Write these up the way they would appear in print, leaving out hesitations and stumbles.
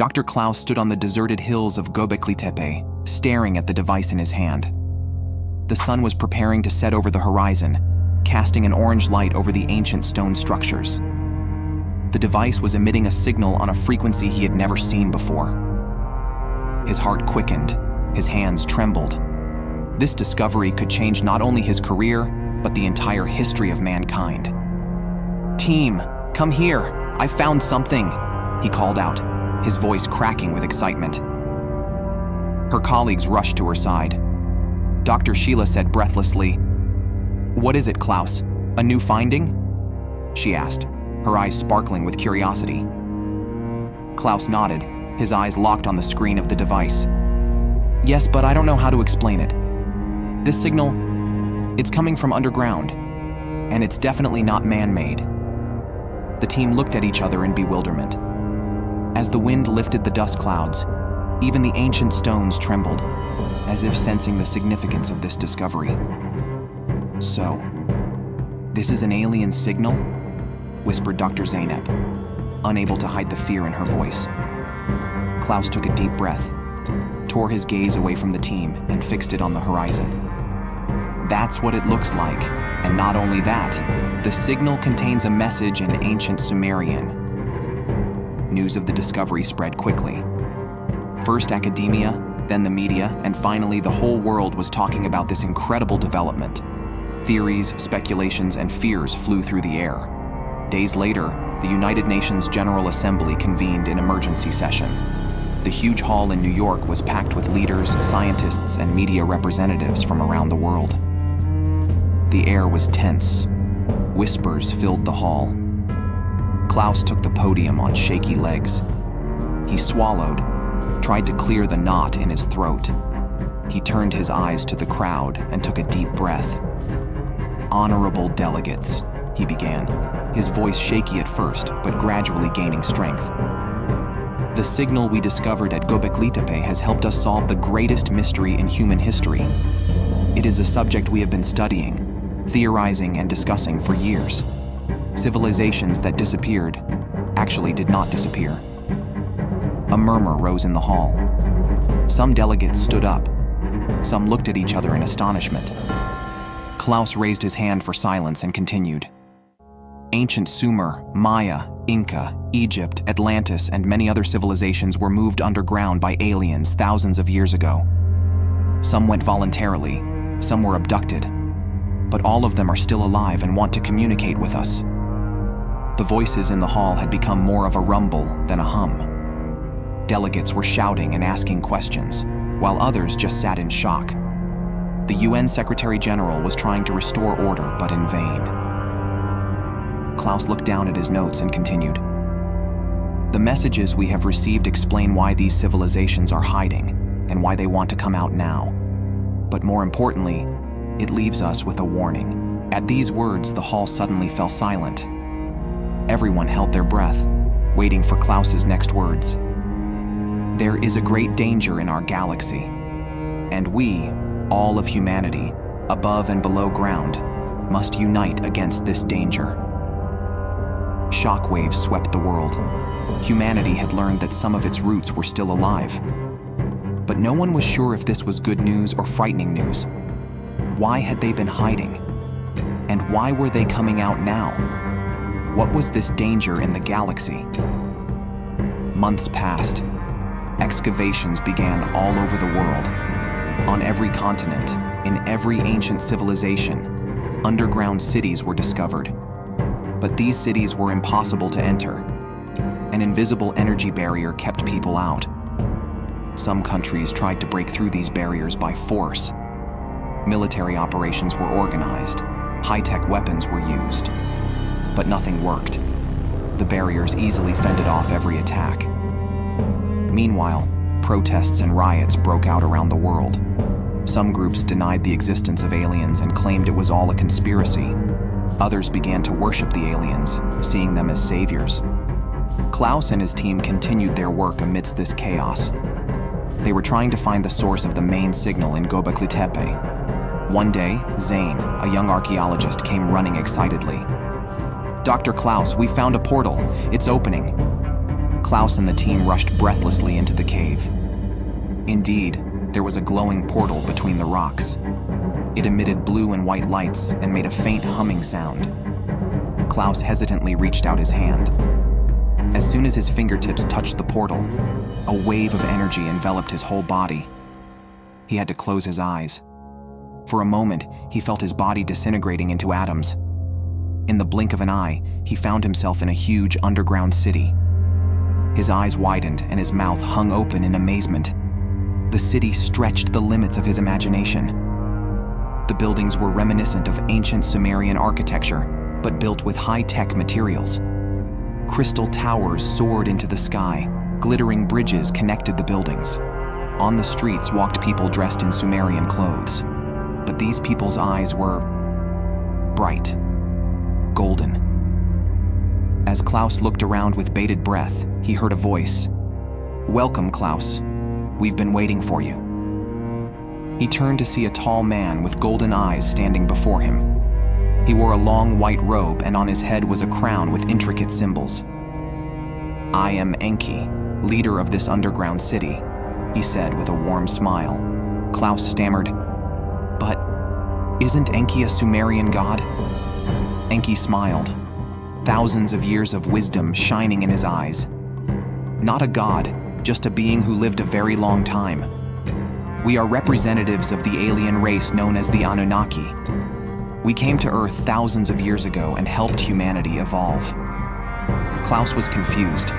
Dr. Klaus stood on the deserted hills of Göbekli Tepe, staring at the device in his hand. The sun was preparing to set over the horizon, casting an orange light over the ancient stone structures. The device was emitting a signal on a frequency he had never seen before. His heart quickened, his hands trembled. This discovery could change not only his career, but the entire history of mankind. "Team, come here! I found something!" he called out, his voice cracking with excitement. Her colleagues rushed to her side. Dr. Sheila said breathlessly, "What is it, Klaus? A new finding?" she asked, her eyes sparkling with curiosity. Klaus nodded, his eyes locked on the screen of the device. "Yes, but I don't know how to explain it. This signal, it's coming from underground, and it's definitely not man-made." The team looked at each other in bewilderment. As the wind lifted the dust clouds, even the ancient stones trembled, as if sensing the significance of this discovery. "So, this is an alien signal?" whispered Dr. Zeynep, unable to hide the fear in her voice. Klaus took a deep breath, tore his gaze away from the team, and fixed it on the horizon. "That's what it looks like, and not only that, the signal contains a message in ancient Sumerian." News of the discovery spread quickly. First academia, then the media, and finally the whole world was talking about this incredible development. Theories, speculations, and fears flew through the air. Days later, the United Nations General Assembly convened an emergency session. The huge hall in New York was packed with leaders, scientists, and media representatives from around the world. The air was tense. Whispers filled the hall. Klaus took the podium on shaky legs. He swallowed, tried to clear the knot in his throat. He turned his eyes to the crowd and took a deep breath. "Honorable delegates," he began, his voice shaky at first, but gradually gaining strength. "The signal we discovered at Göbekli Tepe has helped us solve the greatest mystery in human history. It is a subject we have been studying, theorizing, and discussing for years. Civilizations that disappeared actually did not disappear." A murmur rose in the hall. Some delegates stood up. Some looked at each other in astonishment. Klaus raised his hand for silence and continued. "Ancient Sumer, Maya, Inca, Egypt, Atlantis, and many other civilizations were moved underground by aliens thousands of years ago. Some went voluntarily, some were abducted, but all of them are still alive and want to communicate with us." The voices in the hall had become more of a rumble than a hum. Delegates were shouting and asking questions, while others just sat in shock. The UN Secretary General was trying to restore order, but in vain. Klaus looked down at his notes and continued. "The messages we have received explain why these civilizations are hiding and why they want to come out now. But more importantly, it leaves us with a warning." At these words, the hall suddenly fell silent. Everyone held their breath, waiting for Klaus's next words. "There is a great danger in our galaxy, and we, all of humanity, above and below ground, must unite against this danger." Shockwaves swept the world. Humanity had learned that some of its roots were still alive. But no one was sure if this was good news or frightening news. Why had they been hiding? And why were they coming out now? What was this danger in the galaxy? Months passed. Excavations began all over the world. On every continent, in every ancient civilization, underground cities were discovered. But these cities were impossible to enter. An invisible energy barrier kept people out. Some countries tried to break through these barriers by force. Military operations were organized. High-tech weapons were used. But nothing worked. The barriers easily fended off every attack. Meanwhile, protests and riots broke out around the world. Some groups denied the existence of aliens and claimed it was all a conspiracy. Others began to worship the aliens, seeing them as saviors. Klaus and his team continued their work amidst this chaos. They were trying to find the source of the main signal in Göbekli Tepe. One day, Zane, a young archaeologist, came running excitedly. "Dr. Klaus, we found a portal. It's opening." Klaus and the team rushed breathlessly into the cave. Indeed, there was a glowing portal between the rocks. It emitted blue and white lights and made a faint humming sound. Klaus hesitantly reached out his hand. As soon as his fingertips touched the portal, a wave of energy enveloped his whole body. He had to close his eyes. For a moment, he felt his body disintegrating into atoms. In the blink of an eye, he found himself in a huge underground city. His eyes widened and his mouth hung open in amazement. The city stretched the limits of his imagination. The buildings were reminiscent of ancient Sumerian architecture, but built with high-tech materials. Crystal towers soared into the sky, glittering bridges connected the buildings. On the streets walked people dressed in Sumerian clothes. But these people's eyes were bright, golden. As Klaus looked around with bated breath, he heard a voice. "Welcome, Klaus. We've been waiting for you." He turned to see a tall man with golden eyes standing before him. He wore a long white robe and on his head was a crown with intricate symbols. "I am Enki, leader of this underground city," he said with a warm smile. Klaus stammered, "But isn't Enki a Sumerian god?" Enki smiled, thousands of years of wisdom shining in his eyes. "Not a god, just a being who lived a very long time. We are representatives of the alien race known as the Anunnaki. We came to Earth thousands of years ago and helped humanity evolve." Klaus was confused.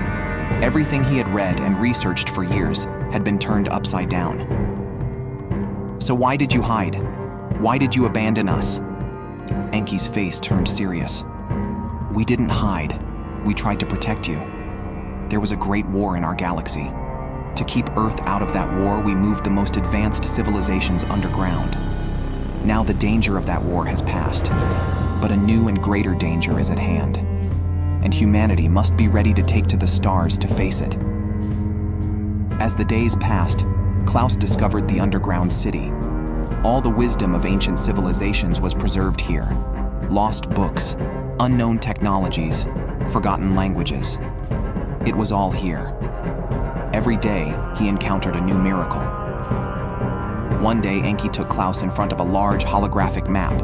Everything he had read and researched for years had been turned upside down. "So why did you hide? Why did you abandon us?" Enki's face turned serious. "We didn't hide. We tried to protect you. There was a great war in our galaxy. To keep Earth out of that war, we moved the most advanced civilizations underground. Now the danger of that war has passed, but a new and greater danger is at hand, and humanity must be ready to take to the stars to face it." As the days passed, Klaus discovered the underground city. All the wisdom of ancient civilizations was preserved here. Lost books, unknown technologies, forgotten languages. It was all here. Every day, he encountered a new miracle. One day, Enki took Klaus in front of a large holographic map.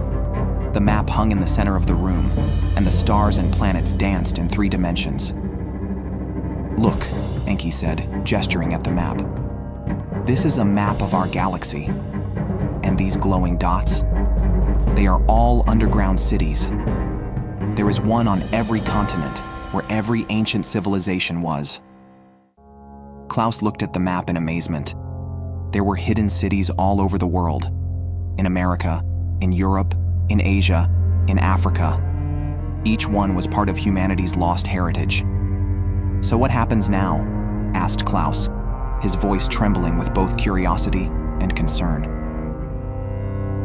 The map hung in the center of the room, and the stars and planets danced in 3 dimensions. "Look," Enki said, gesturing at the map. "This is a map of our galaxy. And these glowing dots? They are all underground cities. There is one on every continent, where every ancient civilization was." Klaus looked at the map in amazement. There were hidden cities all over the world. In America, in Europe, in Asia, in Africa. Each one was part of humanity's lost heritage. "So what happens now?" asked Klaus, his voice trembling with both curiosity and concern.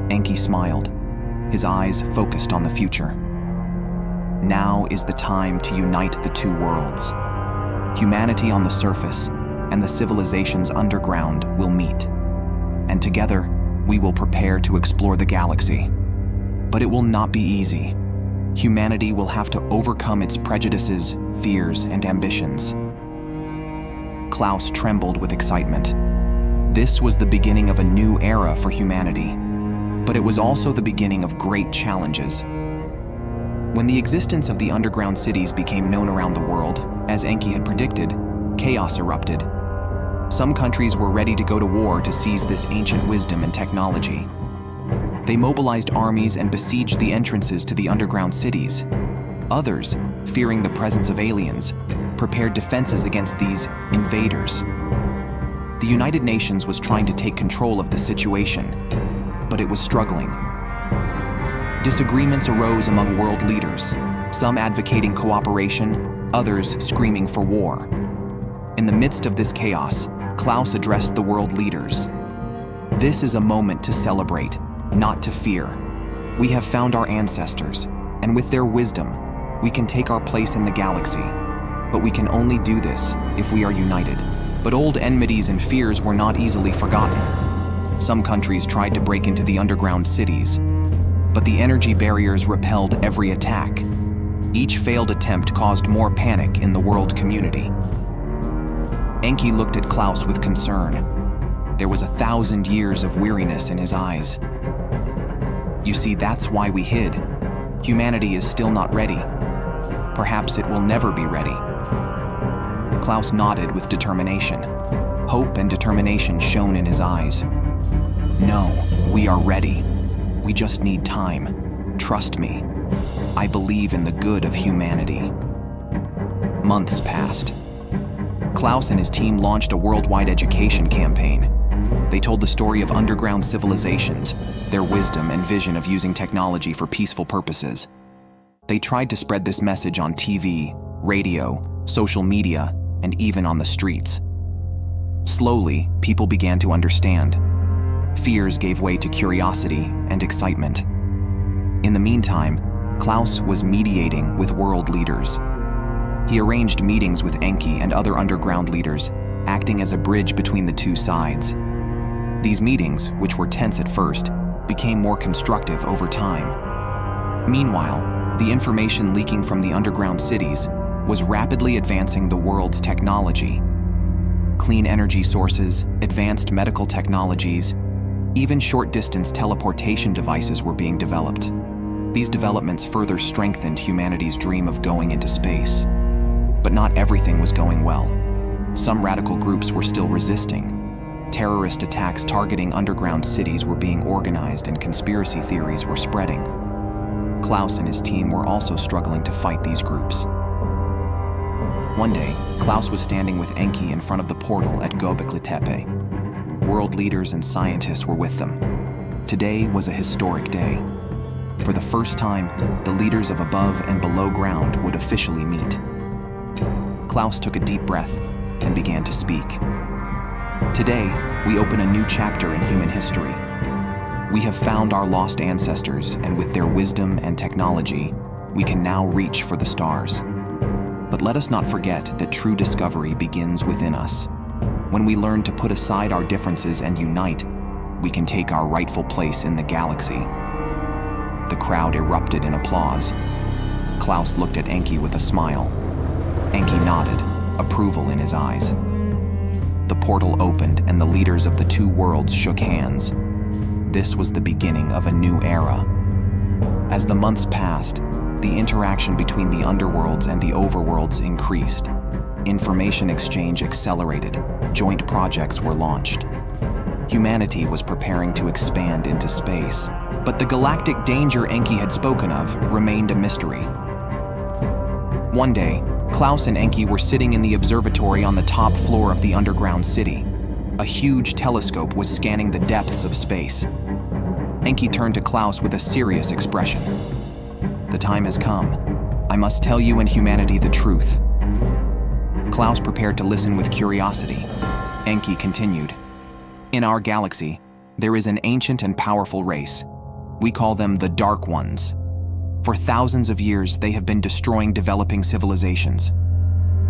Enki smiled, his eyes focused on the future. "Now is the time to unite the 2 worlds. Humanity on the surface and the civilizations underground will meet. And together, we will prepare to explore the galaxy. But it will not be easy. Humanity will have to overcome its prejudices, fears, and ambitions." Klaus trembled with excitement. This was the beginning of a new era for humanity. But it was also the beginning of great challenges. When the existence of the underground cities became known around the world, as Enki had predicted, chaos erupted. Some countries were ready to go to war to seize this ancient wisdom and technology. They mobilized armies and besieged the entrances to the underground cities. Others, fearing the presence of aliens, prepared defenses against these invaders. The United Nations was trying to take control of the situation, but it was struggling. Disagreements arose among world leaders, some advocating cooperation, others screaming for war. In the midst of this chaos, Klaus addressed the world leaders. "This is a moment to celebrate, not to fear. We have found our ancestors, and with their wisdom, we can take our place in the galaxy. But we can only do this if we are united." But old enmities and fears were not easily forgotten. Some countries tried to break into the underground cities, but the energy barriers repelled every attack. Each failed attempt caused more panic in the world community. Enki looked at Klaus with concern. There was 1,000 years of weariness in his eyes. You see, that's why we hid. Humanity is still not ready. Perhaps it will never be ready. Klaus nodded with determination. Hope and determination shone in his eyes. No, we are ready. We just need time. Trust me. I believe in the good of humanity. Months passed. Klaus and his team launched a worldwide education campaign. They told the story of underground civilizations, their wisdom and vision of using technology for peaceful purposes. They tried to spread this message on TV, radio, social media, and even on the streets. Slowly, people began to understand. Fears gave way to curiosity and excitement. In the meantime, Klaus was mediating with world leaders. He arranged meetings with Enki and other underground leaders, acting as a bridge between the two sides. These meetings, which were tense at first, became more constructive over time. Meanwhile, the information leaking from the underground cities was rapidly advancing the world's technology. Clean energy sources, advanced medical technologies, even short-distance teleportation devices were being developed. These developments further strengthened humanity's dream of going into space. But not everything was going well. Some radical groups were still resisting. Terrorist attacks targeting underground cities were being organized and conspiracy theories were spreading. Klaus and his team were also struggling to fight these groups. One day, Klaus was standing with Enki in front of the portal at Göbekli Tepe. World leaders and scientists were with them. Today was a historic day. For the first time, the leaders of above and below ground would officially meet. Klaus took a deep breath and began to speak. Today, we open a new chapter in human history. We have found our lost ancestors, and with their wisdom and technology, we can now reach for the stars. But let us not forget that true discovery begins within us. When we learn to put aside our differences and unite, we can take our rightful place in the galaxy. The crowd erupted in applause. Klaus looked at Enki with a smile. Enki nodded, approval in his eyes. The portal opened and the leaders of the two worlds shook hands. This was the beginning of a new era. As the months passed, the interaction between the underworlds and the overworlds increased. Information exchange accelerated. Joint projects were launched. Humanity was preparing to expand into space, but the galactic danger Enki had spoken of remained a mystery. One day, Klaus and Enki were sitting in the observatory on the top floor of the underground city. A huge telescope was scanning the depths of space. Enki turned to Klaus with a serious expression. The time has come. I must tell you and humanity the truth. Klaus prepared to listen with curiosity. Enki continued. In our galaxy, there is an ancient and powerful race. We call them the Dark Ones. For thousands of years, they have been destroying developing civilizations.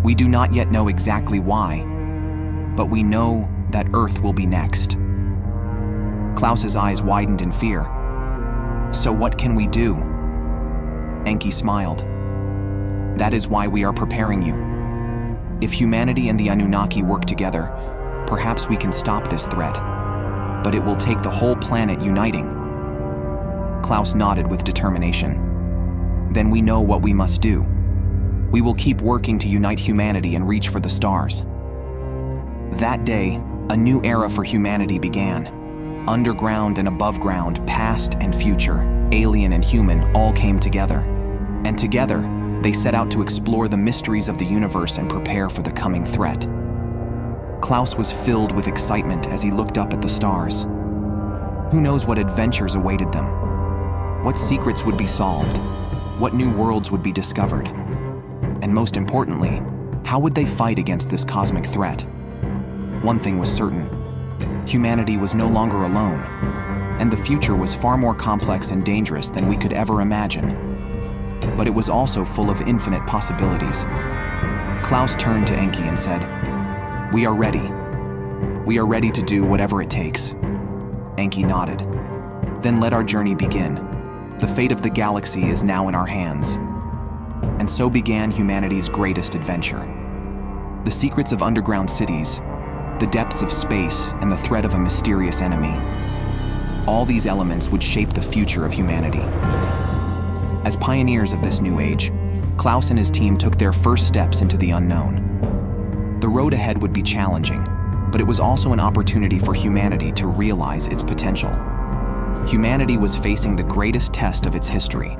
We do not yet know exactly why, but we know that Earth will be next. Klaus's eyes widened in fear. So what can we do? Enki smiled. That is why we are preparing you. If humanity and the Anunnaki work together, perhaps we can stop this threat. But it will take the whole planet uniting. Klaus nodded with determination. Then we know what we must do. We will keep working to unite humanity and reach for the stars. That day, a new era for humanity began. Underground and above ground, past and future, alien and human all came together. And together, they set out to explore the mysteries of the universe and prepare for the coming threat. Klaus was filled with excitement as he looked up at the stars. Who knows what adventures awaited them? What secrets would be solved? What new worlds would be discovered? And most importantly, how would they fight against this cosmic threat? One thing was certain. Humanity was no longer alone, and the future was far more complex and dangerous than we could ever imagine. But it was also full of infinite possibilities. Klaus turned to Enki and said, "We are ready. We are ready to do whatever it takes." Enki nodded. "Then let our journey begin. The fate of the galaxy is now in our hands." And so began humanity's greatest adventure. The secrets of underground cities, the depths of space, and the threat of a mysterious enemy. All these elements would shape the future of humanity. As pioneers of this new age, Klaus and his team took their first steps into the unknown. The road ahead would be challenging, but it was also an opportunity for humanity to realize its potential. Humanity was facing the greatest test of its history,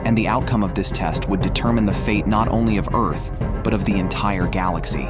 and the outcome of this test would determine the fate not only of Earth, but of the entire galaxy.